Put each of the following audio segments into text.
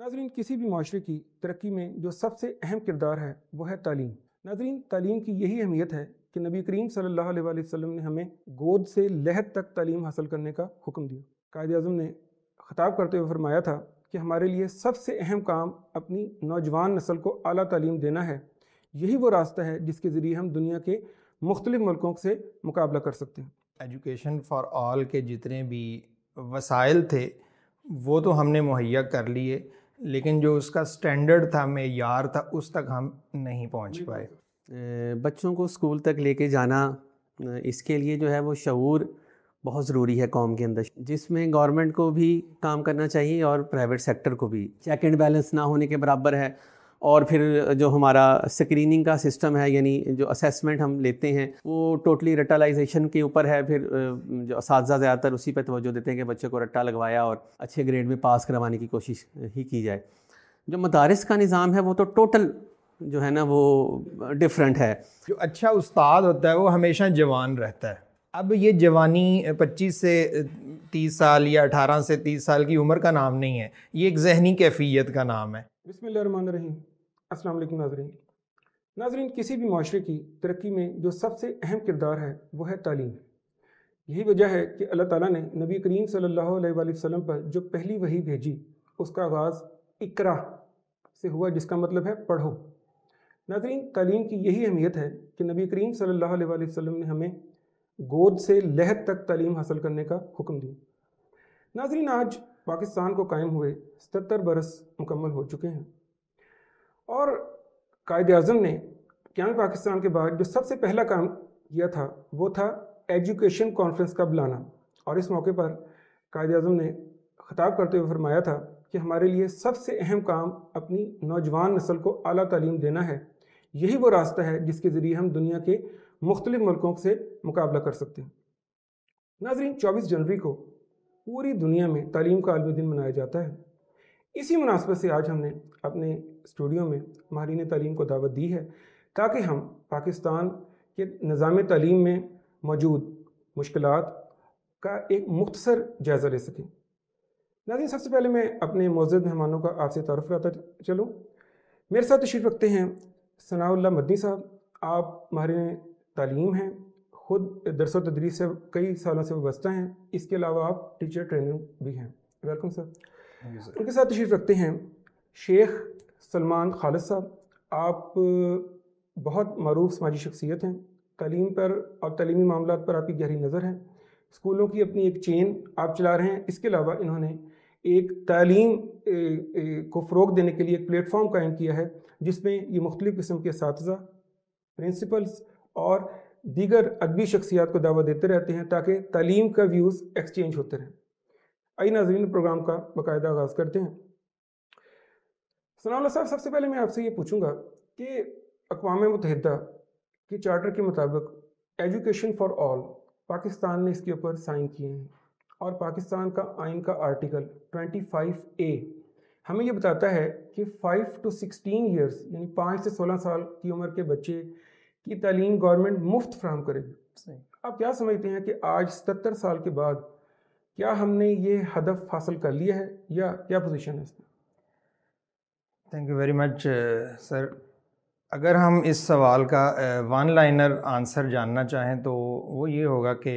ناظرین، کسی بھی معاشرے کی ترقی میں جو سب سے اہم کردار ہے وہ ہے تعلیم۔ ناظرین، تعلیم کی یہی اہمیت ہے کہ نبی کریم صلی اللہ علیہ وآلہ وسلم نے ہمیں گود سے لحد تک تعلیم حاصل کرنے کا حکم دیا۔ قائد اعظم نے خطاب کرتے ہوئے فرمایا تھا کہ ہمارے لیے سب سے اہم کام اپنی نوجوان نسل کو اعلیٰ تعلیم دینا ہے۔ یہی وہ راستہ ہے جس کے ذریعے ہم دنیا کے مختلف ملکوں سے مقابلہ کر سکتے ہیں۔ ایجوکیشن فار آل کے جتنے بھی وسائل تھے وہ تو ہم نے مہیا کر لیے، لیکن جو اس کا سٹینڈرڈ تھا، معیار تھا، اس تک ہم نہیں پہنچ پائے۔ بچوں کو اسکول تک لے کے جانا، اس کے لیے جو ہے وہ شعور بہت ضروری ہے قوم کے اندر، جس میں گورنمنٹ کو بھی کام کرنا چاہیے اور پرائیویٹ سیکٹر کو بھی۔ چیک اینڈ بیلنس نہ ہونے کے برابر ہے، اور پھر جو ہمارا اسکریننگ کا سسٹم ہے، یعنی جو اسیسمنٹ ہم لیتے ہیں وہ ٹوٹلی رٹالائزیشن کے اوپر ہے۔ پھر جو اساتذہ زیادہ تر اسی پہ توجہ دیتے ہیں کہ بچے کو رٹا لگوایا اور اچھے گریڈ میں پاس کروانے کی کوشش ہی کی جائے۔ جو مدارس کا نظام ہے وہ تو ٹوٹل جو ہے نا وہ ڈفرینٹ ہے۔ جو اچھا استاد ہوتا ہے وہ ہمیشہ جوان رہتا ہے۔ اب یہ جوانی 25 سے 30 سال یا 18 سے 30 سال کی عمر کا نام نہیں ہے، یہ ایک ذہنی کیفیت کا نام ہے۔ بسم اللہ الرحمن الرحیم۔ السلام علیکم ناظرین، کسی بھی معاشرے کی ترقی میں جو سب سے اہم کردار ہے وہ ہے تعلیم۔ یہی وجہ ہے کہ اللہ تعالیٰ نے نبی کریم صلی اللہ علیہ وآلہ وسلم پر جو پہلی وحی بھیجی اس کا آغاز اقرا سے ہوا، جس کا مطلب ہے پڑھو۔ ناظرین، تعلیم کی یہی اہمیت ہے کہ نبی کریم صلی اللہ علیہ وآلہ وسلم نے ہمیں گود سے لحد تک تعلیم حاصل کرنے کا حکم دیا۔ ناظرین، آج پاکستان کو قائم ہوئے 77 برس مکمل ہو چکے ہیں، اور قائد اعظم نے قیام پاکستان کے بعد جو سب سے پہلا کام کیا تھا وہ تھا ایجوکیشن کانفرنس کا بلانا، اور اس موقع پر قائد اعظم نے خطاب کرتے ہوئے فرمایا تھا کہ ہمارے لیے سب سے اہم کام اپنی نوجوان نسل کو اعلیٰ تعلیم دینا ہے۔ یہی وہ راستہ ہے جس کے ذریعے ہم دنیا کے مختلف ملکوں سے مقابلہ کر سکتے ہیں۔ ناظرین، 24 جنوری کو پوری دنیا میں تعلیم کا عالمی دن منایا جاتا ہے۔ اسی مناسبت سے آج ہم نے اپنے اسٹوڈیو میں ماہرین تعلیم کو دعوت دی ہے تاکہ ہم پاکستان کے نظام تعلیم میں موجود مشکلات کا ایک مختصر جائزہ لے سکیں۔ ناظرین، سب سے پہلے میں اپنے معزز مہمانوں کا آپ سے تعارف کراتا چلوں۔ میرے ساتھ تشریف رکھتے ہیں ثناء اللہ مدنی صاحب۔ آپ ماہرین تعلیم ہیں، خود درس و تدریس سے کئی سالوں سے وابستہ ہیں، اس کے علاوہ آپ ٹیچر ٹرینر بھی ہیں۔ Welcome sir. ان کے ساتھ تشریف رکھتے ہیں شیخ سلمان خالد صاحب۔ آپ بہت معروف سماجی شخصیت ہیں، تعلیم پر اور تعلیمی معاملات پر آپ کی گہری نظر ہے، اسکولوں کی اپنی ایک چین آپ چلا رہے ہیں۔ اس کے علاوہ انہوں نے ایک تعلیم کو فروغ دینے کے لیے ایک پلیٹ فارم قائم کیا ہے جس میں یہ مختلف قسم کے اساتذہ، پرنسپلز اور دیگر ادبی شخصیات کو دعوت دیتے رہتے ہیں تاکہ تعلیم کا ویوز ایکسچینج ہوتے رہیں۔ آئیے ناظرین، پروگرام کا باقاعدہ آغاز کرتے ہیں۔ ثناء اللہ صاحب، سب سے پہلے میں آپ سے یہ پوچھوں گا کہ اقوام متحدہ کے چارٹر کے مطابق ایجوکیشن فار آل پاکستان نے اس کے اوپر سائن کیے ہیں، اور پاکستان کا آئین کا آرٹیکل 25A ہمیں یہ بتاتا ہے کہ 5 to 16 ایئرس یعنی 5 سے 16 سال کی عمر کے بچے کی تعلیم گورنمنٹ مفت فراہم کرے گی۔ آپ کیا سمجھتے ہیں کہ آج 77 سال کے بعد کیا ہم نے یہ ہدف حاصل کر لیا ہے، یا کیا پوزیشن ہے اس میں؟ تھینک یو ویری مچ سر۔ اگر ہم اس سوال کا ون لائنر آنسر جاننا چاہیں تو وہ یہ ہوگا کہ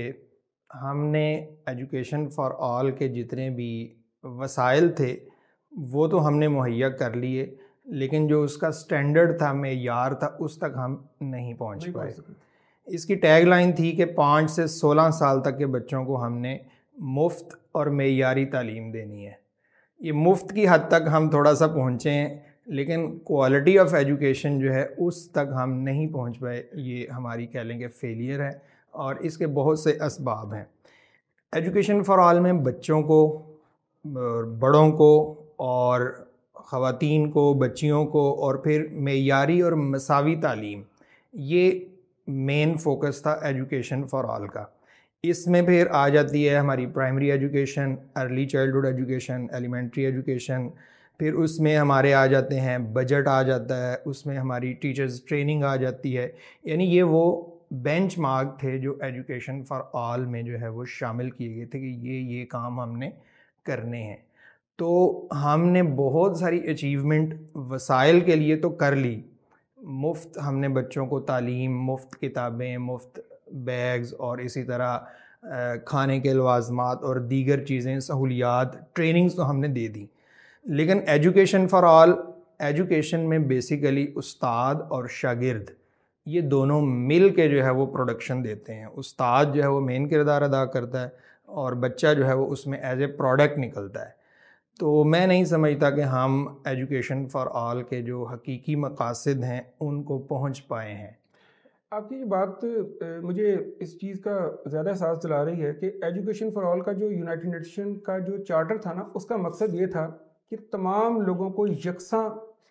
ہم نے ایجوکیشن فار آل کے جتنے بھی وسائل تھے وہ تو ہم نے مہیا کر لیے، لیکن جو اس کا سٹینڈرڈ تھا، معیار تھا، اس تک ہم نہیں پہنچ پائے۔ اس کی ٹیگ لائن تھی کہ 5 سے 16 سال تک کے بچوں کو ہم نے مفت اور معیاری تعلیم دینی ہے۔ یہ مفت کی حد تک ہم تھوڑا سا پہنچے ہیں، لیکن کوالٹی آف ایجوکیشن جو ہے اس تک ہم نہیں پہنچ پائے۔ یہ ہماری کہہ لیں کہ فیلئر ہے، اور اس کے بہت سے اسباب ہیں۔ ایجوکیشن فار آل میں بچوں کو، بڑوں کو اور خواتین کو، بچیوں کو، اور پھر معیاری اور مساوی تعلیم، یہ مین فوکس تھا ایجوکیشن فار آل کا۔ اس میں پھر آ جاتی ہے ہماری primary education, early childhood education, elementary education, پھر اس میں ہمارے آ جاتے ہیں بجٹ آ جاتا ہے، اس میں ہماری ٹیچرز ٹریننگ آ جاتی ہے۔ یعنی یہ وہ بینچ مارک تھے جو ایجوکیشن فار آل میں جو ہے وہ شامل کیے گئے تھے کہ یہ کام ہم نے کرنے ہیں۔ تو ہم نے بہت ساری اچیومنٹ وسائل کے لیے تو کر لی، مفت ہم نے بچوں کو تعلیم، مفت کتابیں، مفت بیگز اور اسی طرح کھانے کے لوازمات اور دیگر چیزیں، سہولیات، ٹریننگز تو ہم نے دے دی. لیکن ایجوکیشن فار آل، ایجوکیشن میں بیسیکلی استاد اور شاگرد یہ دونوں مل کے جو ہے وہ پروڈکشن دیتے ہیں. استاد جو ہے وہ مین کردار ادا کرتا ہے اور بچہ جو ہے وہ اس میں ایز اے پروڈکٹ نکلتا ہے. تو میں نہیں سمجھتا کہ ہم ایجوکیشن فار آل کے جو حقیقی مقاصد ہیں ان کو پہنچ پائے ہیں. آپ کی یہ بات مجھے اس چیز کا زیادہ احساس دلا رہی ہے کہ ایجوکیشن فار آل کا جو یونائٹڈ نیشن کا جو چارٹر تھا نا، اس کا مقصد یہ تھا کہ تمام لوگوں کو یکساں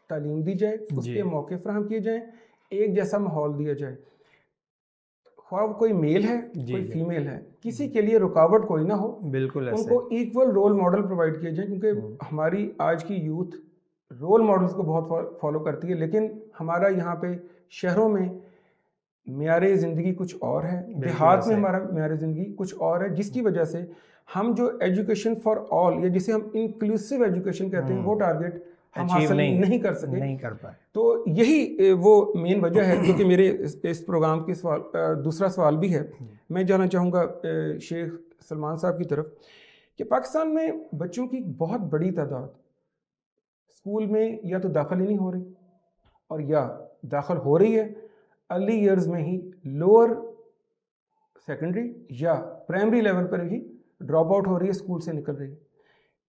تعلیم دی جائے، اس کے موقع فراہم کیے جائیں، ایک جیسا ماحول دیا جائے. خواہ کوئی میل ہے کوئی فیمیل ہے، کسی کے لیے رکاوٹ کوئی نہ ہو. بالکل ان کو ایکول رول ماڈل پرووائڈ کیے جائیں، کیونکہ ہماری آج کی یوتھ رول ماڈلز کو بہت فالو کرتی ہے، لیکن ہمارا یہاں پہ شہروں میں معیار زندگی کچھ اور ہے، دیہات میں ہمارا معیار زندگی کچھ اور ہے، جس کی وجہ سے ہم جو ایجوکیشن فار آل یا جسے ہم انکلوسیو ایجوکیشن کہتے ہیں وہ ٹارگیٹ ہم حاصل نہیں کر سکے، نہیں کر پائے. تو یہی وہ مین وجہ ہے جو کہ میرے اس پروگرام کے دوسرا سوال بھی ہے. میں جانا چاہوں گا شیخ سلمان صاحب کی طرف کہ پاکستان میں بچوں کی بہت بڑی تعداد اسکول میں یا تو داخل ہی نہیں ہو رہی، اور یا داخل ہو رہی ہے ارلی ایئرز میں ہی لوور سیکنڈری یا پرائمری لیول پر ہی ڈراپ آؤٹ ہو رہی ہے، اسکول سے نکل رہی ہے.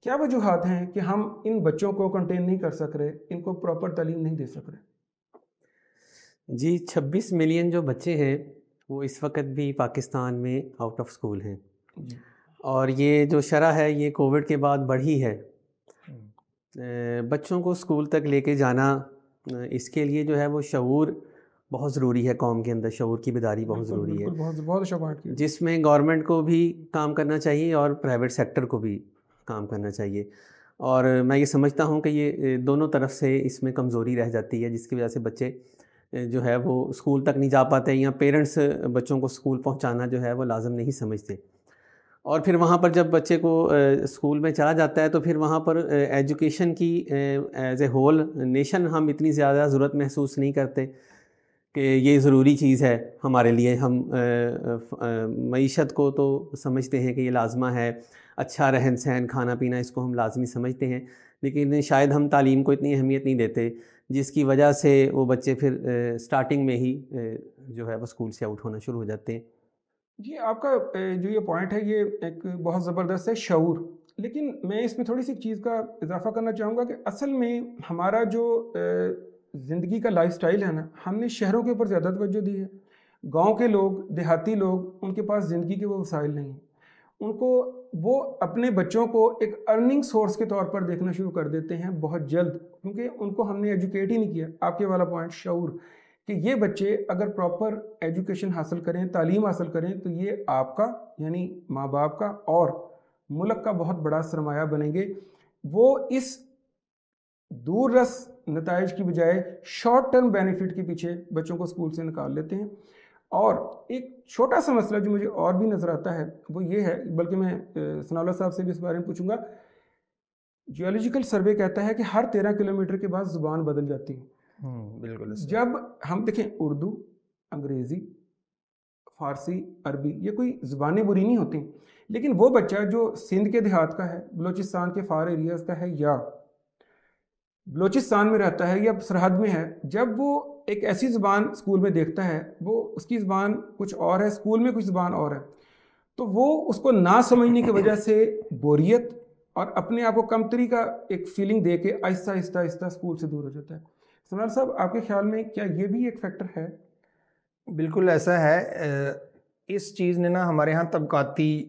کیا وجوہات ہیں کہ ہم ان بچوں کو کنٹین نہیں کر سک رہے، ان کو پراپر تعلیم نہیں دے سک رہے؟ جی 26 ملین جو بچے ہیں وہ اس وقت بھی پاکستان میں آؤٹ آف اسکول ہیں، اور یہ جو شرح ہے یہ کووڈ کے بعد بڑھی ہے. بچوں کو اسکول تک لے کے جانا، اس کے لیے جو ہے وہ شعور بہت ضروری ہے، قوم کے اندر شعور کی بیداری بہت ضروری ہے، بہت شباہت کی، جس میں گورنمنٹ کو بھی کام کرنا چاہیے اور پرائیویٹ سیکٹر کو بھی کام کرنا چاہیے. اور میں یہ سمجھتا ہوں کہ یہ دونوں طرف سے اس میں کمزوری رہ جاتی ہے، جس کی وجہ سے بچے جو ہے وہ اسکول تک نہیں جا پاتے، یا پیرنٹس بچوں کو اسکول پہنچانا جو ہے وہ لازم نہیں سمجھتے. اور پھر وہاں پر جب بچے کو اسکول میں چلا جاتا ہے تو پھر وہاں پر ایجوکیشن کی ایز اے ہول نیشن ہم اتنی زیادہ ضرورت محسوس نہیں کرتے کہ یہ ضروری چیز ہے ہمارے لیے. ہم معیشت کو تو سمجھتے ہیں کہ یہ لازمہ ہے، اچھا رہن سہن کھانا پینا اس کو ہم لازمی سمجھتے ہیں، لیکن شاید ہم تعلیم کو اتنی اہمیت نہیں دیتے، جس کی وجہ سے وہ بچے پھر سٹارٹنگ میں ہی جو ہے وہ اسکول سے آؤٹ ہونا شروع ہو جاتے ہیں. جی آپ کا جو یہ پوائنٹ ہے یہ ایک بہت زبردست ہے، شعور. لیکن میں اس میں تھوڑی سی چیز کا اضافہ کرنا چاہوں گا کہ اصل میں ہمارا جو زندگی کا لائف سٹائل ہے نا، ہم نے شہروں کے اوپر زیادہ توجہ دی ہے. گاؤں کے لوگ، دیہاتی لوگ، ان کے پاس زندگی کے وہ وسائل نہیں ہیں. ان کو وہ اپنے بچوں کو ایک ارننگ سورس کے طور پر دیکھنا شروع کر دیتے ہیں بہت جلد، کیونکہ ان کو ہم نے ایجوکیٹ ہی نہیں کیا. آپ کے والا پوائنٹ شعور، کہ یہ بچے اگر پراپر ایجوکیشن حاصل کریں، تعلیم حاصل کریں، تو یہ آپ کا یعنی ماں باپ کا اور ملک کا بہت بڑا سرمایہ بنیں گے. وہ اس دور رس نتائج کی بجائے شارٹ ٹرم بینیفٹ کے پیچھے بچوں کو اسکول سے نکال لیتے ہیں. اور ایک چھوٹا سا مسئلہ جو مجھے اور بھی نظر آتا ہے وہ یہ ہے، بلکہ میں ثناء اللہ صاحب سے بھی اس بارے میں پوچھوں گا. جیولوجیکل سروے کہتا ہے کہ ہر 13 کلومیٹر کے بعد زبان بدل جاتی ہے. بالکل. جب ہم دیکھیں اردو، انگریزی، فارسی، عربی، یہ کوئی زبانیں بری نہیں ہوتی، لیکن وہ بچہ جو سندھ کے دیہات کا ہے، بلوچستان کے فار ایریاز کا ہے، یا بلوچستان میں رہتا ہے یا سرحد میں ہے، جب وہ ایک ایسی زبان اسکول میں دیکھتا ہے، وہ اس کی زبان کچھ اور ہے، اسکول میں کچھ زبان اور ہے، تو وہ اس کو نہ سمجھنے کی وجہ سے بوریت اور اپنے آپ کو کمتری کا ایک فیلنگ دے کے آہستہ آہستہ آہستہ اسکول سے دور ہو جاتا ہے. سنال صاحب آپ کے خیال میں کیا یہ بھی ایک فیکٹر ہے؟ بالکل ایسا ہے. اس چیز نے نا ہمارے ہاں طبقاتی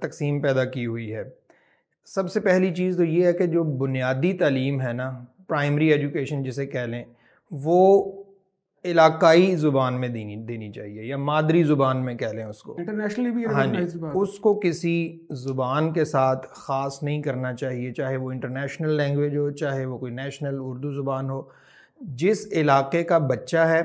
تقسیم پیدا کی ہوئی ہے. سب سے پہلی چیز تو یہ ہے کہ جو بنیادی تعلیم ہے نا، پرائمری ایجوکیشن جسے کہہ لیں، وہ علاقائی زبان میں دینی چاہیے، یا مادری زبان میں کہہ لیں اس کو. انٹرنیشنلی بھی ہاں جی، اس کو کسی زبان کے ساتھ خاص نہیں کرنا چاہیے، چاہے وہ انٹرنیشنل لینگویج ہو، چاہے وہ کوئی نیشنل اردو زبان ہو. جس علاقے کا بچہ ہے،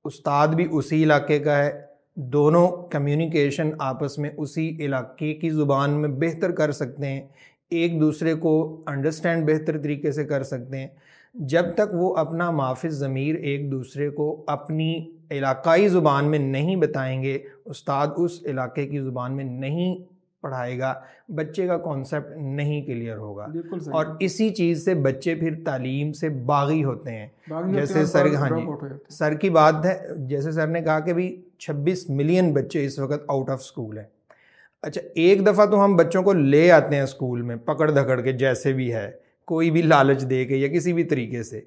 استاد بھی اسی علاقے کا ہے، دونوں کمیونیکیشن آپس میں اسی علاقے کی زبان میں بہتر کر سکتے ہیں. ایک دوسرے کو انڈرسٹینڈ بہتر طریقے سے کر سکتے ہیں. جب تک وہ اپنا مافِ ضمیر ایک دوسرے کو اپنی علاقائی زبان میں نہیں بتائیں گے, استاد اس علاقے کی زبان میں نہیں پڑھائے گا, بچے کا کانسیپٹ نہیں کلیئر ہوگا. اور اسی چیز سے بچے پھر تعلیم سے باغی ہوتے ہیں. جیسے سر کی بات ہے, جیسے سر نے کہا کہ بھی 26 ملین بچے اس وقت آؤٹ آف اسکول ہیں. اچھا, ایک دفعہ تو ہم بچوں کو لے آتے ہیں اسکول میں پکڑ دھکڑ کے, جیسے بھی ہے, کوئی بھی لالچ دے کے یا کسی بھی طریقے سے,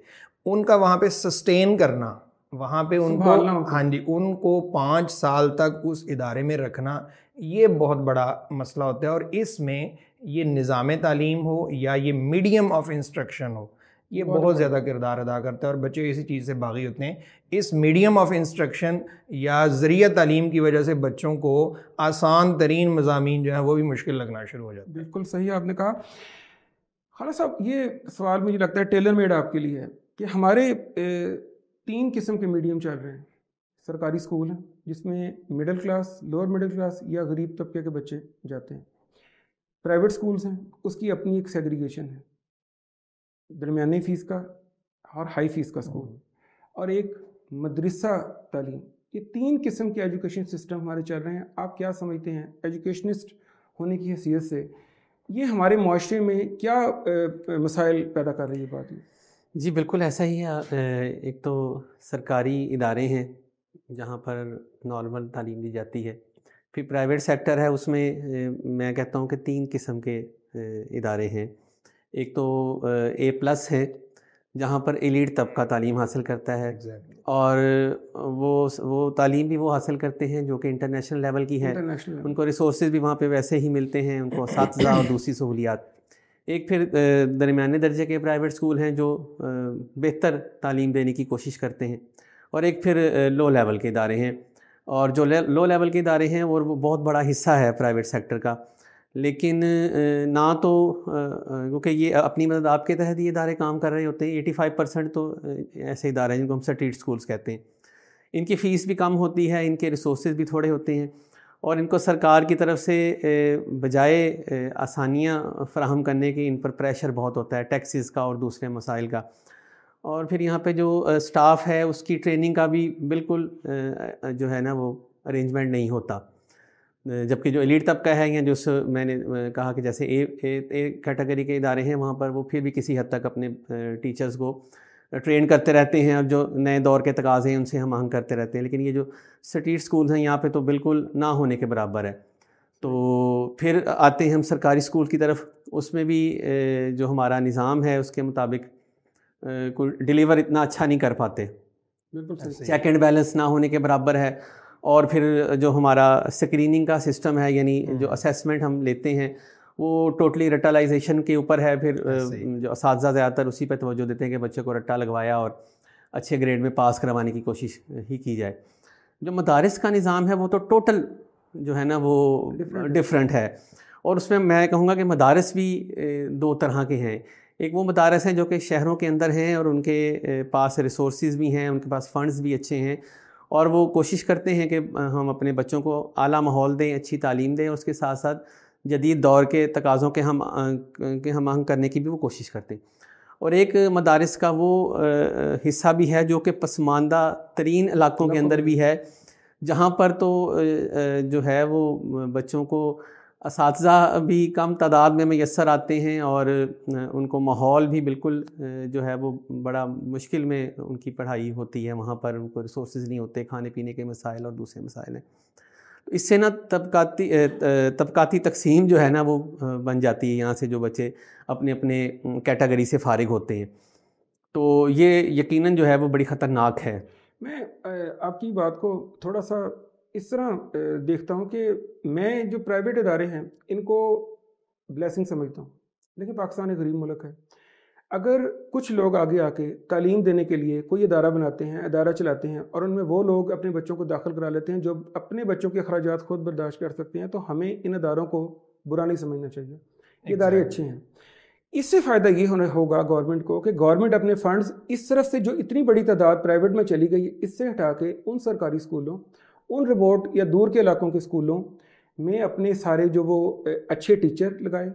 ان کا وہاں پہ سسٹین کرنا, وہاں پہ ان کو ہاں جی ان کو 5 سال تک اس ادارے میں رکھنا, یہ بہت بڑا مسئلہ ہوتا ہے. اور اس میں یہ نظام تعلیم ہو یا یہ میڈیم آف انسٹرکشن ہو, یہ بہت زیادہ کردار ادا کرتا ہے اور بچے اسی چیز سے باغی ہوتے ہیں. اس میڈیم آف انسٹرکشن یا ذریعہ تعلیم کی وجہ سے بچوں کو آسان ترین مضامین جو ہیں وہ بھی مشکل لگنا شروع ہو جاتا ہے. بالکل صحیح آپ نے کہا. خالد صاحب, یہ سوال مجھے لگتا ہے ٹیلر میڈ آپ کے لیے ہے کہ ہمارے 3 قسم کے میڈیم چل رہے ہیں. سرکاری اسکول ہیں جس میں middle class, lower middle class یا غریب طبقے کے بچے جاتے ہیں. پرائیویٹ اسکولز ہیں, اس کی اپنی ایک سیگریگیشن ہے, درمیانی فیس کا اور ہائی فیس کا اسکول, اور ایک مدرسہ تعلیم. یہ 3 قسم کے ایجوکیشن سسٹم ہمارے چل رہے ہیں. آپ کیا سمجھتے ہیں ایجوکیشنسٹ ہونے کی حیثیت سے یہ ہمارے معاشرے میں کیا مسائل پیدا کر رہی ہے بات؟ جی بالکل ایسا ہی ہے. ایک تو سرکاری ادارے ہیں جہاں پر نارمل تعلیم دی جاتی ہے, پھر پرائیویٹ سیکٹر ہے, اس میں میں کہتا ہوں کہ 3 قسم کے ادارے ہیں. ایک تو A+ ہے جہاں پر ایلیٹ طبقہ تعلیم حاصل کرتا ہے, اور وہ تعلیم بھی وہ حاصل کرتے ہیں جو کہ انٹرنیشنل لیول کی ہے. ان کو ریسورسز بھی وہاں پہ ویسے ہی ملتے ہیں, ان کو اساتذہ اور دوسری سہولیات. ایک پھر درمیانے درجے کے پرائیویٹ اسکول ہیں جو بہتر تعلیم دینے کی کوشش کرتے ہیں, اور ایک پھر لو لیول کے ادارے ہیں. اور جو لو لیول کے ادارے ہیں وہ بہت بڑا حصہ ہے پرائیویٹ سیکٹر کا, لیکن نہ تو کیونکہ یہ اپنی مدد آپ کے تحت یہ ادارے کام کر رہے ہوتے ہیں. 85% تو ایسے ادارے ہیں جن کو ہم اسٹریٹ اسکولس کہتے ہیں. ان کی فیس بھی کم ہوتی ہے, ان کے ریسورسز بھی تھوڑے ہوتے ہیں, اور ان کو سرکار کی طرف سے بجائے آسانیاں فراہم کرنے کی ان پر پریشر بہت ہوتا ہے, ٹیکسز کا اور دوسرے مسائل کا. اور پھر یہاں پہ جو سٹاف ہے اس کی ٹریننگ کا بھی بالکل جو ہے نا وہ ارینجمنٹ نہیں ہوتا. جبکہ جو ایلیٹ طبقہ ہے یا جو میں نے کہا کہ جیسے اے کیٹیگری کے ادارے ہیں وہاں پر وہ پھر بھی کسی حد تک اپنے ٹیچرز کو ٹرین کرتے رہتے ہیں, اور جو نئے دور کے تقاضے ہیں ان سے ہم آہنگ کرتے رہتے ہیں. لیکن یہ جو اسٹریٹ اسکولز ہیں یہاں پہ تو بالکل نہ ہونے کے برابر ہے. تو پھر آتے ہیں ہم سرکاری اسکول کی طرف. اس میں بھی جو ہمارا نظام ہے اس کے مطابق کوئی ڈیلیور اتنا اچھا نہیں کر پاتے, بالکل چیک اینڈ بیلنس نہ ہونے کے برابر ہے. اور پھر جو ہمارا اسکریننگ کا سسٹم ہے, یعنی جو اسیسمنٹ ہم لیتے ہیں وہ ٹوٹلی رٹالائزیشن کے اوپر ہے. پھر جو اساتذہ زیادہ تر اسی پہ توجہ دیتے ہیں کہ بچے کو رٹا لگوایا اور اچھے گریڈ میں پاس کروانے کی کوشش ہی کی جائے. جو مدارس کا نظام ہے وہ تو ٹوٹل جو ہے نا وہ ڈفرینٹ ہے. اور اس میں کہوں گا کہ مدارس بھی 2 طرح کے ہیں. ایک وہ مدارس ہیں جو کہ شہروں کے اندر ہیں اور ان کے پاس ریسورسز بھی ہیں, ان کے پاس فنڈز بھی اچھے ہیں, اور وہ کوشش کرتے ہیں کہ ہم اپنے بچوں کو اعلیٰ ماحول دیں, اچھی تعلیم دیں, اس کے ساتھ ساتھ جدید دور کے تقاضوں کے ہم آہنگ کرنے کی بھی وہ کوشش کرتے ہیں. اور ایک مدارس کا وہ حصہ بھی ہے جو کہ پسماندہ ترین علاقوں کے اندر بھی ہے, جہاں پر تو جو ہے وہ بچوں کو اساتذہ بھی کم تعداد میں میسر آتے ہیں, اور ان کو ماحول بھی بالکل جو ہے وہ بڑا مشکل میں ان کی پڑھائی ہوتی ہے. وہاں پر ان کو ریسورسز نہیں ہوتے, کھانے پینے کے مسائل اور دوسرے مسائل ہیں. تو اس سے نا طبقاتی تقسیم جو ہے نا وہ بن جاتی ہے یہاں سے, جو بچے اپنے اپنے کیٹیگری سے فارغ ہوتے ہیں. تو یہ یقیناً جو ہے وہ بڑی خطرناک ہے. میں آپ کی بات کو تھوڑا سا اس طرح دیکھتا ہوں کہ میں جو پرائیویٹ ادارے ہیں ان کو بلیسنگ سمجھتا ہوں, لیکن پاکستان ایک غریب ملک ہے. اگر کچھ لوگ آگے آ کے تعلیم دینے کے لیے کوئی ادارہ بناتے ہیں, ادارہ چلاتے ہیں, اور ان میں وہ لوگ اپنے بچوں کو داخل کرا لیتے ہیں جو اپنے بچوں کے اخراجات خود برداشت کر سکتے ہیں, تو ہمیں ان اداروں کو برا نہیں سمجھنا چاہیے. یہ ادارے اچھے ہیں. اس سے فائدہ یہ ہوگا گورنمنٹ کو کہ گورنمنٹ اپنے فنڈز اس طرف سے جو اتنی بڑی تعداد پرائیویٹ میں چلی گئی اس سے ہٹا کے ان سرکاری اسکولوں, ان ریموٹ یا دور کے علاقوں کے اسکولوں میں اپنے سارے جو وہ اچھے ٹیچر لگائے,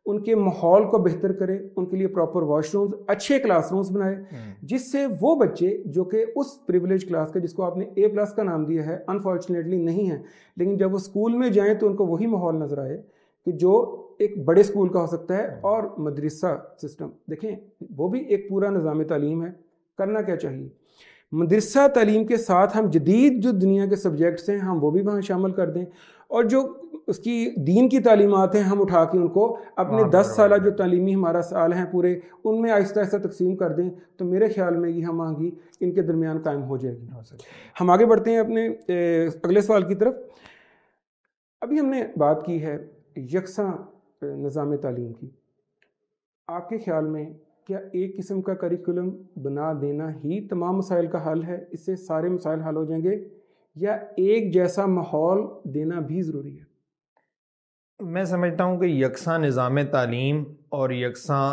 ان کے ماحول کو بہتر کرے, ان کے لیے پراپر واش رومز, اچھے کلاس رومز بنائے, جس سے وہ بچے جو کہ اس پریویلیج کلاس کے جس کو آپ نے A+ کا نام دیا ہے انفارچونیٹلی نہیں ہے, لیکن جب وہ اسکول میں جائیں تو ان کو وہی ماحول نظر آئے کہ جو ایک بڑے اسکول کا ہو سکتا ہے. اور مدرسہ سسٹم دیکھیں, وہ بھی ایک پورا نظام تعلیم ہے. کرنا کیا چاہیے, مدرسہ تعلیم کے ساتھ ہم جدید جو دنیا کے سبجیکٹس ہیں ہم وہ بھی وہاں شامل کر دیں, اور جو اس کی دین کی تعلیمات ہیں ہم اٹھا کے ان کو اپنے 10 سالہ جو تعلیمی ہمارا سال ہیں پورے, ان میں آہستہ آہستہ تقسیم کر دیں, تو میرے خیال میں یہ ہم آہنگی ان کے درمیان قائم ہو جائے گی. ہم آگے بڑھتے ہیں اپنے اگلے سوال کی طرف. ابھی ہم نے بات کی ہے یکساں نظام تعلیم کی. آپ کے خیال میں کیا ایک قسم کا کریکولم بنا دینا ہی تمام مسائل کا حل ہے, اس سے سارے مسائل حل ہو جائیں گے, یا ایک جیسا ماحول دینا بھی ضروری ہے؟ میں سمجھتا ہوں کہ یکساں نظام تعلیم اور یکساں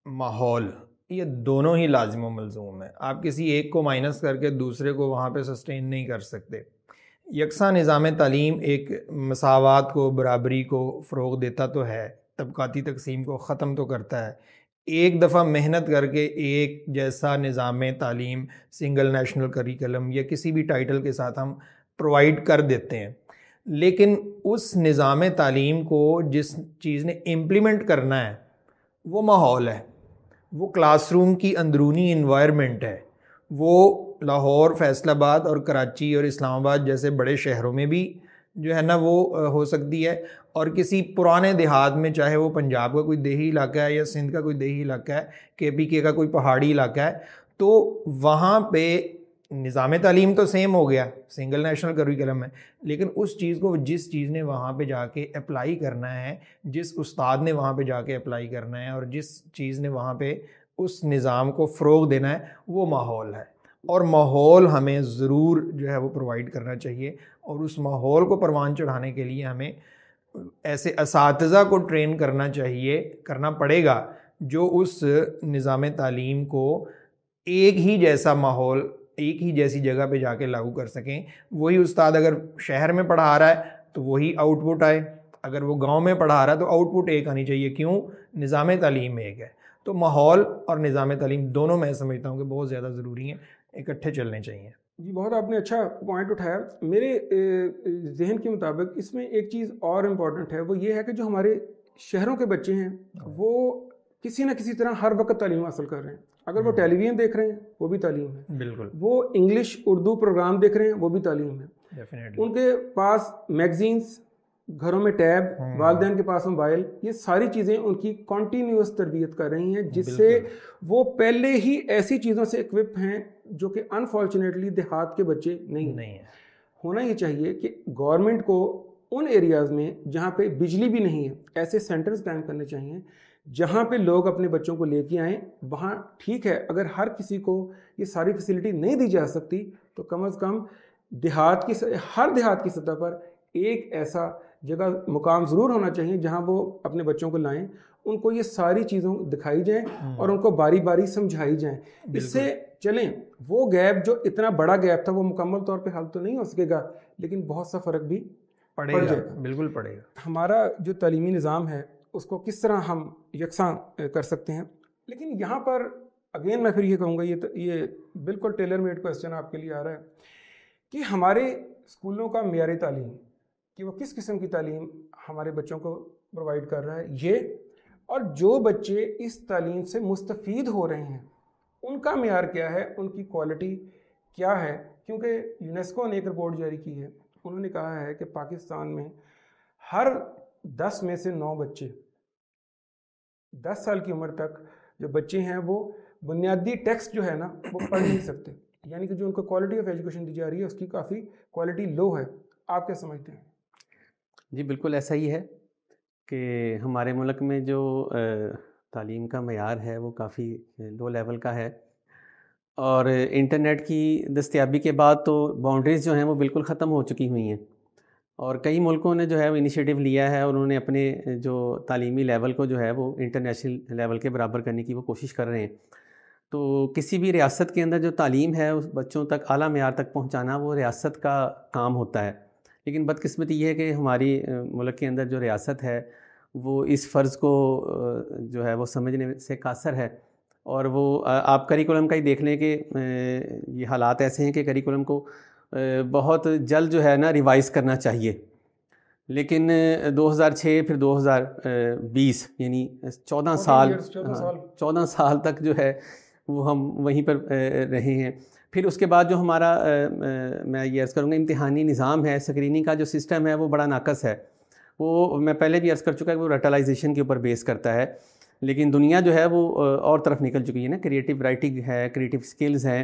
ماحول یہ دونوں ہی لازم و ملزوم ہیں. آپ کسی ایک کو مائنس کر کے دوسرے کو وہاں پہ سسٹین نہیں کر سکتے. یکساں نظام تعلیم ایک مساوات کو, برابری کو فروغ دیتا تو ہے, طبقاتی تقسیم کو ختم تو کرتا ہے. ایک دفعہ محنت کر کے ایک جیسا نظام تعلیم سنگل نیشنل کریکلم یا کسی بھی ٹائٹل کے ساتھ ہم پرووائڈ کر دیتے ہیں, لیکن اس نظام تعلیم کو جس چیز نے امپلیمنٹ کرنا ہے وہ ماحول ہے, وہ کلاس روم کی اندرونی انوائرمنٹ ہے. وہ لاہور, فیصل آباد اور کراچی اور اسلام آباد جیسے بڑے شہروں میں بھی جو ہے نا وہ ہو سکتی ہے, اور کسی پرانے دیہات میں, چاہے وہ پنجاب کا کوئی دیہی علاقہ ہے یا سندھ کا کوئی دیہی علاقہ ہے, KPK کا کوئی پہاڑی علاقہ ہے, تو وہاں پہ نظام تعلیم تو سیم ہو گیا, سنگل نیشنل کریکلم ہے, لیکن اس چیز کو جس چیز نے وہاں پہ جا کے اپلائی کرنا ہے, جس استاد نے وہاں پہ جا کے اپلائی کرنا ہے, اور جس چیز نے وہاں پہ اس نظام کو فروغ دینا ہے, وہ ماحول ہے. اور ماحول ہمیں ضرور جو ہے وہ پرووائڈ کرنا چاہیے, اور اس ماحول کو پروان چڑھانے کے لیے ہمیں ایسے اساتذہ کو ٹرین کرنا چاہیے, کرنا پڑے گا جو اس نظام تعلیم کو ایک ہی جیسا ماحول, ایک ہی جیسی جگہ پہ جا کے لاگو کر سکیں. وہی استاد اگر شہر میں پڑھا رہا ہے تو وہی آؤٹ پٹ آئے, اگر وہ گاؤں میں پڑھا رہا ہے تو آؤٹ پٹ ایک آنی چاہیے. کیوں؟ نظام تعلیم ایک ہے. تو ماحول اور نظام تعلیم دونوں میں سمجھتا ہوں کہ بہت زیادہ ضروری ہیں, اکٹھے چلنے چاہیے. جی بہت آپ نے اچھا پوائنٹ اٹھایا. میرے ذہن کے مطابق اس میں ایک چیز اور امپورٹنٹ ہے, وہ یہ ہے کہ جو ہمارے شہروں کے بچے ہیں وہ کسی نہ کسی طرح ہر وقت تعلیم حاصل کر رہے ہیں. اگر وہ ٹیلی ویژن دیکھ رہے ہیں وہ بھی تعلیم ہے, بالکل. وہ انگلش اردو پروگرام دیکھ رہے ہیں وہ بھی تعلیم ہے. ان کے پاس میگزینس, گھروں میں ٹیب, والدین کے پاس موبائل, یہ ساری چیزیں ان کی کنٹینیوس تربیت کر رہی ہیں, جس سے وہ پہلے ہی ایسی چیزوں سے اکوپ ہیں جو کہ انفارچونیٹلی دیہات کے بچے نہیں ہیں. ہونا یہ چاہیے کہ گورنمنٹ کو ان ایریاز میں جہاں پہ بجلی بھی نہیں ہے ایسے سینٹرز قائم کرنے چاہیے جہاں پہ لوگ اپنے بچوں کو لے کے آئیں. وہاں ٹھیک ہے اگر ہر کسی کو یہ ساری فیسلٹی نہیں دی جا سکتی تو کم از کم ہر دیہات کی سطح پر ایک ایسا جگہ مقام ضرور ہونا چاہیے جہاں وہ اپنے بچوں کو لائیں, ان کو یہ ساری چیزوں دکھائی جائیں اور ان کو باری باری سمجھائی جائیں. اس سے چلیں وہ گیپ جو اتنا بڑا گیپ تھا وہ مکمل طور پہ حل تو نہیں ہو سکے گا, لیکن بہت سا فرق بھی پڑ جائے گا. بالکل پڑے گا. ہمارا جو تعلیمی نظام ہے اس کو کس طرح ہم یکساں کر سکتے ہیں. لیکن یہاں پر اگین میں پھر یہ کہوں گا, یہ بالکل ٹیلر میڈ کوسچن آپ کے لیے آ رہا ہے کہ ہمارے اسکولوں کا معیار تعلیم کہ وہ کس قسم کی تعلیم ہمارے بچوں کو پرووائڈ کر رہا ہے, یہ اور جو بچے اس تعلیم سے مستفید ہو رہے ہیں ان کا معیار کیا ہے, ان کی کوالٹی کیا ہے. کیونکہ یونیسکو نے ایک رپورٹ جاری کی ہے, انہوں نے کہا ہے کہ پاکستان میں ہر 10 میں سے 9 بچے 10 سال کی عمر تک جو بچے ہیں وہ بنیادی ٹیکسٹ جو ہے نا وہ پڑھ نہیں سکتے, یعنی کہ جو ان کو کوالٹی آف ایجوکیشن دی جا رہی ہے اس کی کافی کوالٹی لو ہے. آپ کیا سمجھتے ہیں؟ جی بالکل ایسا ہی ہے کہ ہمارے ملک میں جو تعلیم کا معیار ہے وہ کافی لو لیول کا ہے, اور انٹرنیٹ کی دستیابی کے بعد تو باؤنڈریز جو ہیں وہ بالکل ختم ہو چکی ہوئی ہیں, اور کئی ملکوں نے جو ہے وہ انیشیٹو لیا ہے اور انہوں نے اپنے جو تعلیمی لیول کو جو ہے وہ انٹرنیشنل لیول کے برابر کرنے کی وہ کوشش کر رہے ہیں. تو کسی بھی ریاست کے اندر جو تعلیم ہے اس بچوں تک اعلیٰ معیار تک پہنچانا وہ ریاست کا کام ہوتا ہے. لیکن بدقسمتی یہ ہے کہ ہماری ملک کے اندر جو ریاست ہے وہ اس فرض کو جو ہے وہ سمجھنے سے قاصر ہے، اور وہ آپ کریکولم کا ہی دیکھ لیں کہ یہ حالات ایسے ہیں کہ کریکولم کو بہت جلد جو ہے نا ریوائز کرنا چاہیے، لیکن 2006 پھر 2020 یعنی 14 سال تک جو ہے وہ ہم وہیں پر رہے ہیں۔ پھر اس کے بعد جو ہمارا میں یہ عرض کروں گا امتحانی نظام ہے، اسکریننگ کا جو سسٹم ہے وہ بڑا ناقص ہے۔ وہ میں پہلے بھی عرض کر چکا کہ وہ رٹلائزیشن کے اوپر بیس کرتا ہے، لیکن دنیا جو ہے وہ اور طرف نکل چکی ہے نا، کریٹیو رائٹنگ ہے، کریٹیو سکلز ہیں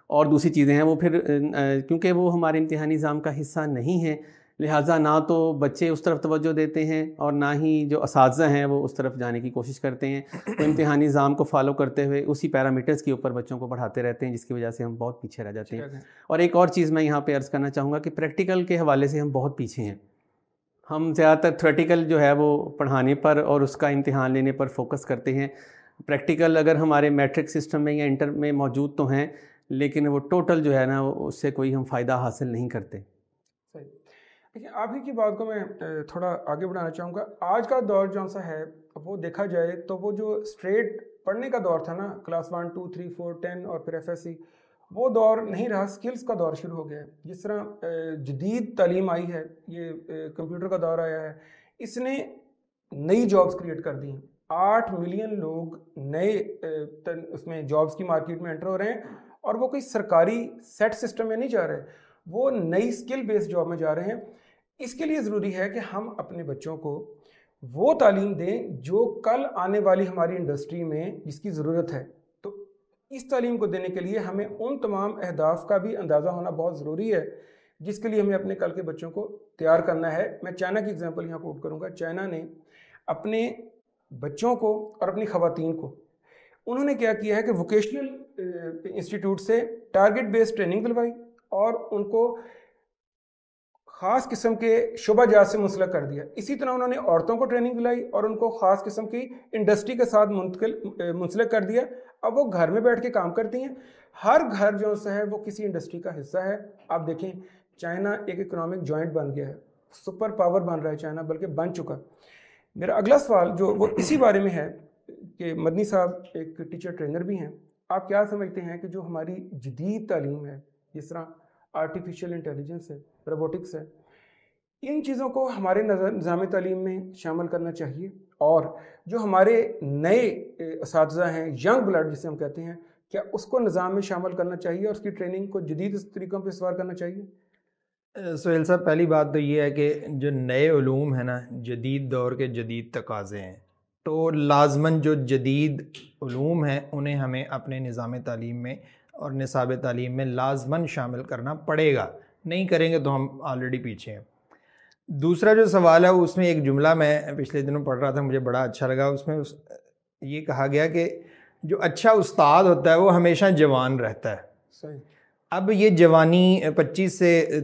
اور دوسری چیزیں ہیں، وہ پھر کیونکہ وہ ہمارے امتحانی نظام کا حصہ نہیں ہے، لہٰذا نہ تو بچے اس طرف توجہ دیتے ہیں اور نہ ہی جو اساتذہ ہیں وہ اس طرف جانے کی کوشش کرتے ہیں، تو امتحانی نظام کو فالو کرتے ہوئے اسی پیرامیٹرز کے اوپر بچوں کو پڑھاتے رہتے ہیں، جس کی وجہ سے ہم بہت پیچھے رہ جاتے ہیں۔ اور ایک اور چیز میں یہاں پہ عرض کرنا چاہوں گا کہ پریکٹیکل کے حوالے سے ہم بہت پیچھے ہیں۔ ہم زیادہ تر تھیوریٹیکل جو ہے وہ پڑھانے پر اور اس کا امتحان لینے پر فوکس کرتے ہیں، پریکٹیکل اگر ہمارے میٹرک سسٹم میں یا انٹر میں موجود تو ہیں، لیکن وہ ٹوٹل جو ہے نا اس سے کوئی ہم فائدہ حاصل نہیں کرتے۔ صحیح۔ دیکھیں آپ ہی کی بات کو میں تھوڑا آگے بڑھانا چاہوں گا۔ آج کا دور جو سا ہے وہ دیکھا جائے تو وہ جو اسٹریٹ پڑھنے کا دور تھا نا، کلاس 1 2 3 4 10 اور پھر FSC، وہ دور نہیں رہا، سکلز کا دور شروع ہو گیا ہے۔ جس طرح جدید تعلیم آئی ہے، یہ کمپیوٹر کا دور آیا ہے، اس نے نئی جابز کریٹ کر دی ہیں۔ 8 ملین لوگ نئے اس میں جابز کی مارکیٹ میں انٹر ہو رہے ہیں، اور وہ کوئی سرکاری سیٹ سسٹم میں نہیں جا رہے، وہ نئی اسکل بیسڈ جاب میں جا رہے ہیں۔ اس کے لیے ضروری ہے کہ ہم اپنے بچوں کو وہ تعلیم دیں جو کل آنے والی ہماری انڈسٹری میں جس کی ضرورت ہے۔ تو اس تعلیم کو دینے کے لیے ہمیں ان تمام اہداف کا بھی اندازہ ہونا بہت ضروری ہے جس کے لیے ہمیں اپنے کل کے بچوں کو تیار کرنا ہے۔ میں چائنا کی اگزامپل یہاں کوٹ کروں گا۔ چائنا نے اپنے بچوں کو اور اپنی خواتین کو انہوں نے کیا کیا ہے کہ ووکیشنل انسٹیٹیوٹ سے ٹارگٹ بیسڈ ٹریننگ دلوائی اور ان کو خاص قسم کے شعبہ جات سے منسلک کر دیا۔ اسی طرح انہوں نے عورتوں کو ٹریننگ دلائی اور ان کو خاص قسم کی انڈسٹری کے ساتھ منسلک کر دیا۔ اب وہ گھر میں بیٹھ کے کام کرتی ہیں۔ ہر گھر جو ہے وہ کسی انڈسٹری کا حصہ ہے۔ آپ دیکھیں چائنا ایک اکنامک جوائنٹ بن گیا ہے، سپر پاور بن رہا ہے چائنا، بلکہ بن چکا۔ میرا اگلا سوال جو وہ اسی بارے میں ہے کہ مدنی صاحب ایک ٹیچر ٹرینر بھی ہیں، آپ کیا سمجھتے ہیں کہ جو ہماری جدید تعلیم ہے، جس طرح آرٹیفیشل انٹیلیجنس ہے، روبوٹکس ہے، ان چیزوں کو ہمارے نظام تعلیم میں شامل کرنا چاہیے، اور جو ہمارے نئے اساتذہ ہیں، ینگ بلڈ جسے ہم کہتے ہیں، کیا اس کو نظام میں شامل کرنا چاہیے اور اس کی ٹریننگ کو جدید طریقوں پہ استوار کرنا چاہیے؟ سہیل صاحب، پہلی بات تو یہ ہے کہ جو نئے علوم ہیں نا، جدید دور کے جدید تقاضے ہیں، تو لازماً جو جدید علوم ہیں انہیں ہمیں اپنے نظام تعلیم میں اور نصاب تعلیم میں لازماً شامل کرنا پڑے گا، نہیں کریں گے تو ہم آلریڈی پیچھے ہیں۔ دوسرا جو سوال ہے اس میں ایک جملہ میں پچھلے دنوں پڑھ رہا تھا، مجھے بڑا اچھا لگا۔ اس میں یہ کہا گیا کہ جو اچھا استاد ہوتا ہے وہ ہمیشہ جوان رہتا ہے۔ صحیح۔ اب یہ جوانی 25 سے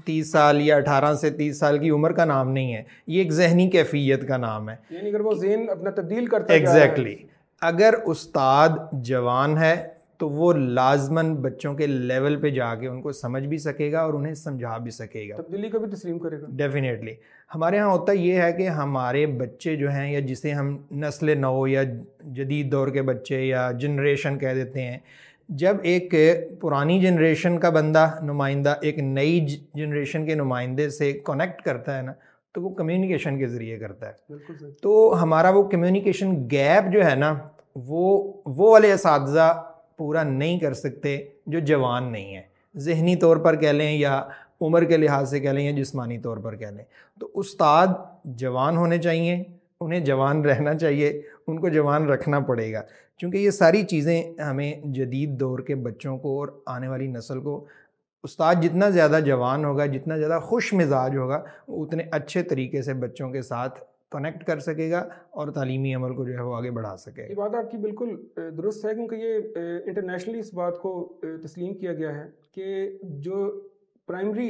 30 سال یا 18 سے 30 سال کی عمر کا نام نہیں ہے، یہ ایک ذہنی کیفیت کا نام ہے، یعنی اگر وہ ذہن اپنا تبدیل کرتا ہے۔ ایگزیکٹلی۔ اگر استاد جوان ہے تو وہ لازماً بچوں کے لیول پہ جا کے ان کو سمجھ بھی سکے گا اور انہیں سمجھا بھی سکے گا، تبدیلی کو بھی تسلیم کرے گا۔ ڈیفینیٹلی۔ ہمارے ہاں ہوتا یہ ہے کہ ہمارے بچے جو ہیں، یا جسے ہم نسل نو یا جدید دور کے بچے یا جنریشن کہہ دیتے ہیں، جب ایک پرانی جنریشن کا بندہ نمائندہ ایک نئی جنریشن کے نمائندے سے کنیکٹ کرتا ہے نا، تو وہ کمیونیکیشن کے ذریعے کرتا ہے۔ بالکل صحیح۔ تو ہمارا وہ کمیونیکیشن گیپ جو ہے نا، وہ والے اساتذہ پورا نہیں کر سکتے جو جوان نہیں ہیں، ذہنی طور پر کہہ لیں یا عمر کے لحاظ سے کہہ لیں یا جسمانی طور پر کہہ لیں۔ تو استاد جوان ہونے چاہیے، انہیں جوان رہنا چاہیے، ان کو جوان رکھنا پڑے گا، چونکہ یہ ساری چیزیں ہمیں جدید دور کے بچوں کو اور آنے والی نسل کو، استاد جتنا زیادہ جوان ہوگا، جتنا زیادہ خوش مزاج ہوگا، اتنے اچھے طریقے سے بچوں کے ساتھ کنیکٹ کر سکے گا اور تعلیمی عمل کو جو ہے وہ آگے بڑھا سکے گا۔ یہ بات آپ کی بالکل درست ہے، کیونکہ یہ انٹرنیشنلی اس بات کو تسلیم کیا گیا ہے کہ جو پرائمری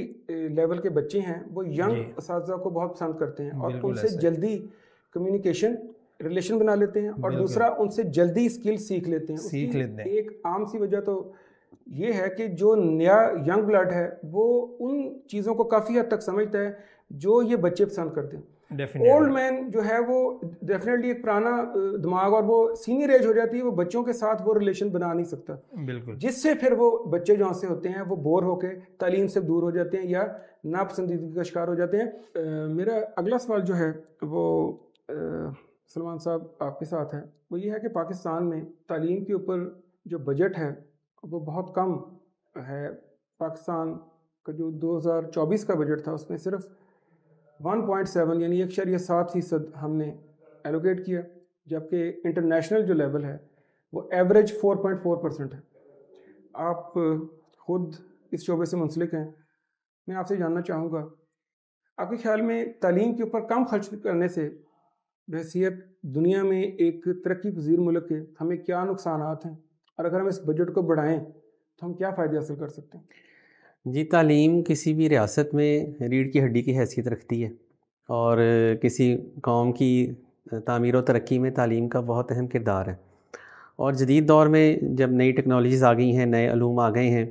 لیول کے بچے ہیں وہ ینگ اساتذہ کو بہت پسند کرتے ہیں اور ان سے جلدی کمیونیکیشن ریلیشن بنا لیتے ہیں، اور دوسرا ان سے جلدی اسکل سیکھ لیتے ہیں۔ ایک عام سی وجہ تو یہ ہے کہ جو نیا ینگ بلڈ ہے وہ ان چیزوں کو کافی حد تک سمجھتا ہے جو یہ بچے پسند کرتے ہیں۔ اولڈ مین جو ہے وہ ڈیفینیٹلی ایک پرانا دماغ اور وہ سینئر ایج ہو جاتی ہے, وہ بچوں کے ساتھ وہ ریلیشن بنا نہیں سکتا, بالکل, جس سے پھر وہ بچے جہاں سے ہوتے ہیں وہ بور ہو کے تعلیم سے دور ہو جاتے ہیں یا ناپسندیدگی کا شکار ہو جاتے ہیں. میرا اگلا سوال جو ہے وہ سلمان صاحب آپ کے ساتھ ہے, وہ یہ ہے کہ پاکستان میں تعلیم کے اوپر جو بجٹ ہے وہ بہت کم ہے. پاکستان کا جو 2024 کا بجٹ تھا اس میں صرف 1.7 یعنی 1.7% ہم نے ایلوکیٹ کیا, جبکہ انٹرنیشنل جو لیول ہے وہ ایوریج 4.4% ہے. آپ خود اس شعبے سے منسلک ہیں, میں آپ سے جاننا چاہوں گا آپ کے خیال میں تعلیم کے اوپر کم خرچ کرنے سے بحیثیت دنیا میں ایک ترقی پذیر ملک کے ہمیں کیا نقصانات ہیں, اور اگر ہم اس بجٹ کو بڑھائیں تو ہم کیا فائدے حاصل کر سکتے ہیں؟ جی, تعلیم کسی بھی ریاست میں ریڑھ کی ہڈی کی حیثیت رکھتی ہے, اور کسی قوم کی تعمیر و ترقی میں تعلیم کا بہت اہم کردار ہے. اور جدید دور میں جب نئی ٹیکنالوجیز آ گئی ہیں, نئے علوم آ گئے ہیں,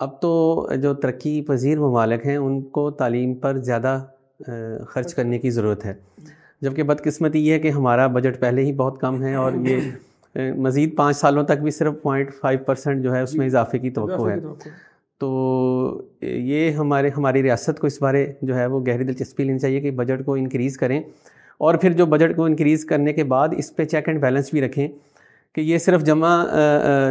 اب تو جو ترقی پذیر ممالک ہیں ان کو تعلیم پر زیادہ خرچ کرنے کی ضرورت ہے, جبکہ بدقسمتی یہ ہے کہ ہمارا بجٹ پہلے ہی بہت کم ہے اور یہ مزید 5 سالوں تک بھی صرف 0.5% جو ہے اس میں اضافے کی توقع ہے. تو یہ ہماری ریاست کو اس بارے جو ہے وہ گہری دلچسپی لینی چاہیے کہ بجٹ کو انکریز کریں, اور پھر جو بجٹ کو انکریز کرنے کے بعد اس پہ چیک اینڈ بیلنس بھی رکھیں کہ یہ صرف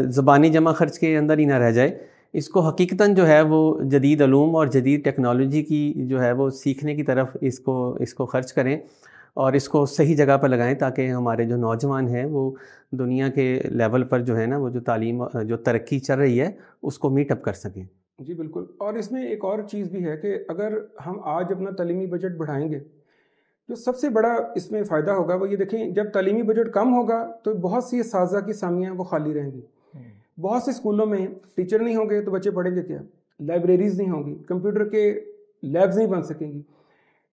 زبانی جمع خرچ کے اندر ہی نہ رہ جائے. اس کو حقیقتاً جو ہے وہ جدید علوم اور جدید ٹیکنالوجی کی جو ہے وہ سیکھنے کی طرف اس کو خرچ کریں اور اس کو صحیح جگہ پر لگائیں, تاکہ ہمارے جو نوجوان ہیں وہ دنیا کے لیول پر جو ہے نا وہ جو تعلیم جو ترقی چل رہی ہے اس کو میٹ اپ کر سکیں. جی بالکل, اور اس میں ایک اور چیز بھی ہے کہ اگر ہم آج اپنا تعلیمی بجٹ بڑھائیں گے, جو سب سے بڑا اس میں فائدہ ہوگا وہ یہ دیکھیں, جب تعلیمی بجٹ کم ہوگا تو بہت سی اساتذہ کی سامیاں وہ خالی رہیں گی. بہت سے اسکولوں میں ٹیچر نہیں ہوں گے تو بچے پڑھیں گے کیا, لائبریریز نہیں ہوں گی, کمپیوٹر کے لیبز نہیں بن سکیں گی.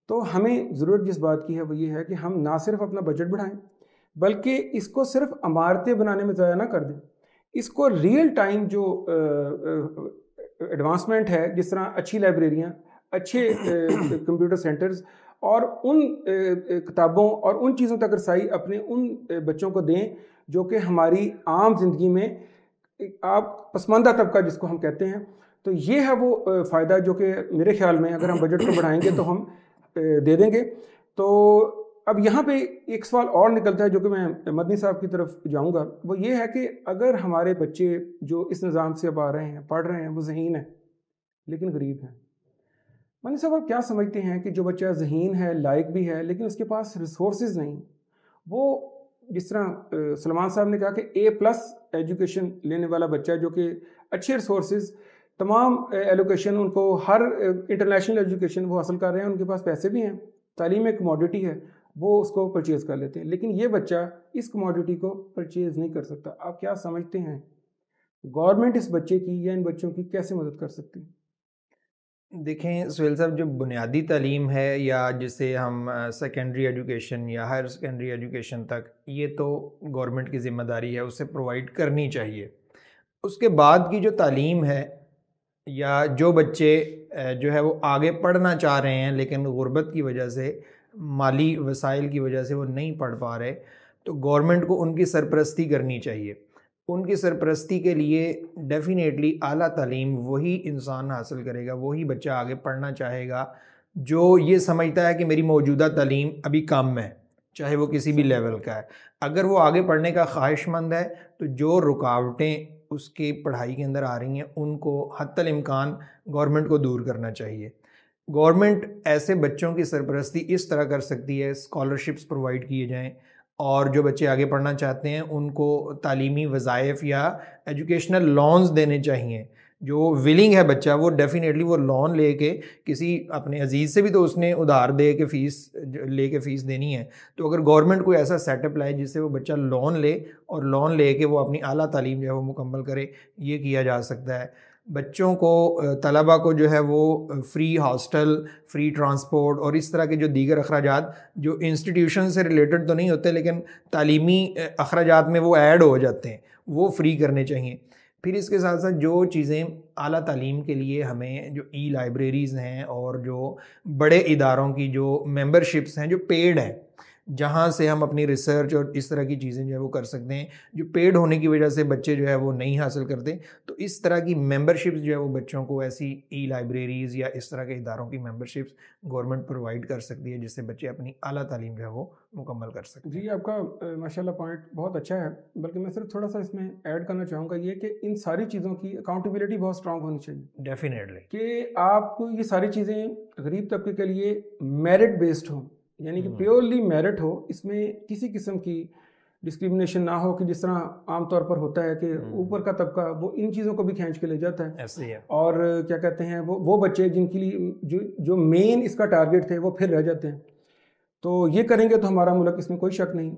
تو ہمیں ضرورت جس بات کی ہے وہ یہ ہے کہ ہم نہ صرف اپنا بجٹ بڑھائیں بلکہ اس کو صرف عمارتیں بنانے میں ضائع نہ کر دیں, اس کو ریئل ٹائم جو ایڈوانسمنٹ ہے, جس طرح اچھی لائبریریاں, اچھے کمپیوٹر سینٹرز, اور ان کتابوں اور ان چیزوں تک رسائی اپنے ان بچوں کو دیں جو کہ ہماری عام زندگی میں آپ پسماندہ طبقہ جس کو ہم کہتے ہیں. تو یہ ہے وہ فائدہ جو کہ میرے خیال میں اگر ہم بجٹ کو بڑھائیں گے تو ہم دے دیں گے. تو اب یہاں پہ ایک سوال اور نکلتا ہے جو کہ میں مدنی صاحب کی طرف جاؤں گا, وہ یہ ہے کہ اگر ہمارے بچے جو اس نظام سے اب آ رہے ہیں, پڑھ رہے ہیں, وہ ذہین ہیں لیکن غریب ہیں. مدنی صاحب آپ کیا سمجھتے ہیں کہ جو بچہ ذہین ہے, لائق بھی ہے, لیکن اس کے پاس ریسورسز نہیں, وہ جس طرح سلمان صاحب نے کہا کہ A+ ایجوکیشن لینے والا بچہ جو کہ اچھے ریسورسز, تمام ایلوکیشن ان کو, ہر انٹرنیشنل ایجوکیشن وہ حاصل کر رہے ہیں, ان کے پاس پیسے بھی ہیں, تعلیم ایک کموڈٹی ہے, وہ اس کو پرچیز کر لیتے ہیں, لیکن یہ بچہ اس کموڈٹی کو پرچیز نہیں کر سکتا. آپ کیا سمجھتے ہیں گورنمنٹ اس بچے کی یا ان بچوں کی کیسے مدد کر سکتی ہے؟ دیکھیں سہیل صاحب, جو بنیادی تعلیم ہے یا جسے ہم سیکنڈری ایجوکیشن یا ہائر سیکنڈری ایجوکیشن تک, یہ تو گورنمنٹ کی ذمہ داری ہے, اسے پرووائڈ کرنی چاہیے. اس کے بعد کی جو تعلیم ہے یا جو بچے جو ہے وہ آگے پڑھنا چاہ رہے ہیں لیکن غربت کی وجہ سے, مالی وسائل کی وجہ سے وہ نہیں پڑھ پا رہے, تو گورنمنٹ کو ان کی سرپرستی کرنی چاہیے. ان کی سرپرستی کے لیے ڈیفینیٹلی اعلیٰ تعلیم وہی انسان حاصل کرے گا, وہی بچہ آگے پڑھنا چاہے گا جو یہ سمجھتا ہے کہ میری موجودہ تعلیم ابھی کم ہے, چاہے وہ کسی بھی لیول کا ہے. اگر وہ آگے پڑھنے کا خواہش مند ہے تو جو رکاوٹیں اس کی پڑھائی کے اندر آ رہی ہیں ان کو حتی الامکان گورنمنٹ کو دور کرنا چاہیے. گورنمنٹ ایسے بچوں کی سرپرستی اس طرح کر سکتی ہے, اسکالرشپس پرووائڈ کیے جائیں, اور جو بچے آگے پڑھنا چاہتے ہیں ان کو تعلیمی وظائف یا ایجوکیشنل لونز دینے چاہیے. جو ولنگ ہے بچہ وہ ڈیفینیٹلی وہ لون لے کے, کسی اپنے عزیز سے بھی تو اس نے ادھار دے کے فیس لے کے فیس دینی ہے, تو اگر گورنمنٹ کوئی ایسا سیٹ اپ لائے جس سے وہ بچہ لون لے اور لون لے کے وہ اپنی اعلیٰ تعلیم جو ہے وہ مکمل کرے, یہ کیا جا سکتا ہے. بچوں کو, طلباء کو جو ہے وہ فری ہاسٹل, فری ٹرانسپورٹ اور اس طرح کے جو دیگر اخراجات جو انسٹیٹیوشن سے ریلیٹڈ تو نہیں ہوتے لیکن تعلیمی اخراجات میں وہ ایڈ ہو جاتے ہیں, وہ فری کرنے چاہیے. پھر اس کے ساتھ ساتھ جو چیزیں اعلیٰ تعلیم کے لیے ہمیں جو ای لائبریریز ہیں اور جو بڑے اداروں کی جو ممبرشپس ہیں جو پیڈ ہیں، جہاں سے ہم اپنی ریسرچ اور اس طرح کی چیزیں جو ہے وہ کر سکتے ہیں، جو پیڈ ہونے کی وجہ سے بچے جو ہے وہ نہیں حاصل کرتے، تو اس طرح کی ممبرشپس جو ہے وہ بچوں کو ایسی ای لائبریریز یا اس طرح کے اداروں کی ممبرشپس گورنمنٹ پرووائڈ کر سکتی ہے، جس سے بچے اپنی اعلیٰ تعلیم جو ہے وہ مکمل کر سکتے ہیں۔ جی آپ کا ماشاءاللہ پوائنٹ بہت اچھا ہے، بلکہ میں صرف تھوڑا سا اس میں ایڈ کرنا چاہوں گا یہ کہ ان ساری چیزوں کی اکاؤنٹیبلٹی بہت اسٹرانگ ہونی چاہیے، ڈیفینیٹلی کہ آپ یہ ساری چیزیں غریب طبقے کے لیے میرٹ بیسڈ ہوں، یعنی کہ پیورلی میرٹ ہو، اس میں کسی قسم کی ڈسکریمنیشن نہ ہو کہ جس طرح عام طور پر ہوتا ہے کہ اوپر کا طبقہ وہ ان چیزوں کو بھی کھینچ کے لے جاتا ہے، ایسے ہی ہے، اور کیا کہتے ہیں وہ بچے جن کے لیے جو مین اس کا ٹارگٹ تھے وہ پھر رہ جاتے ہیں۔ تو یہ کریں گے تو ہمارا ملک اس میں کوئی شک نہیں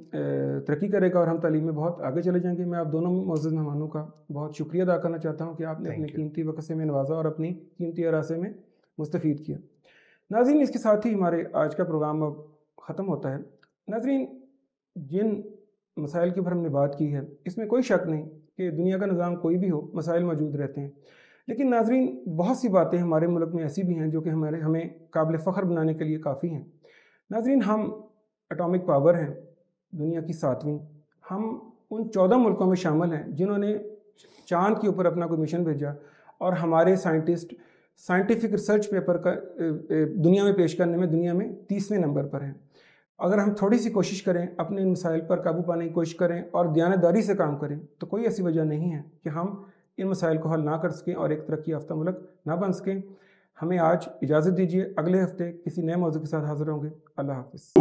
ترقی کرے گا اور ہم تعلیم میں بہت آگے چلے جائیں گے۔ میں آپ دونوں معزز مہمانوں کا بہت شکریہ ادا کرنا چاہتا ہوں کہ آپ نے اپنے قیمتی وقت سے میں نوازا اور اپنی قیمتی عرصے میں مستفید کیا۔ ناظرین، اس کے ساتھ ہی ہمارے آج کا پروگرام اب ختم ہوتا ہے۔ ناظرین، جن مسائل کے اوپر ہم نے بات کی ہے اس میں کوئی شک نہیں کہ دنیا کا نظام کوئی بھی ہو، مسائل موجود رہتے ہیں، لیکن ناظرین بہت سی باتیں ہمارے ملک میں ایسی بھی ہیں جو کہ ہمیں قابل فخر بنانے کے لیے کافی ہیں۔ ناظرین، ہم اٹامک پاور ہیں، دنیا کی 7ویں، ہم ان 14 ملکوں میں شامل ہیں جنہوں نے چاند کے اوپر اپنا کوئی مشن بھیجا، اور ہمارے سائنٹسٹ سائنٹیفک ریسرچ پیپر کا دنیا میں پیش کرنے میں دنیا میں 30ویں نمبر پر ہیں۔ اگر ہم تھوڑی سی کوشش کریں، اپنے ان مسائل پر قابو پانے کی کوشش کریں اور دیانتداری سے کام کریں، تو کوئی ایسی وجہ نہیں ہے کہ ہم ان مسائل کو حل نہ کر سکیں اور ایک ترقی یافتہ ملک نہ بن سکیں۔ ہمیں آج اجازت دیجیے، اگلے ہفتے کسی نئے موضوع کے ساتھ حاضر ہوں گے۔ اللہ حافظ۔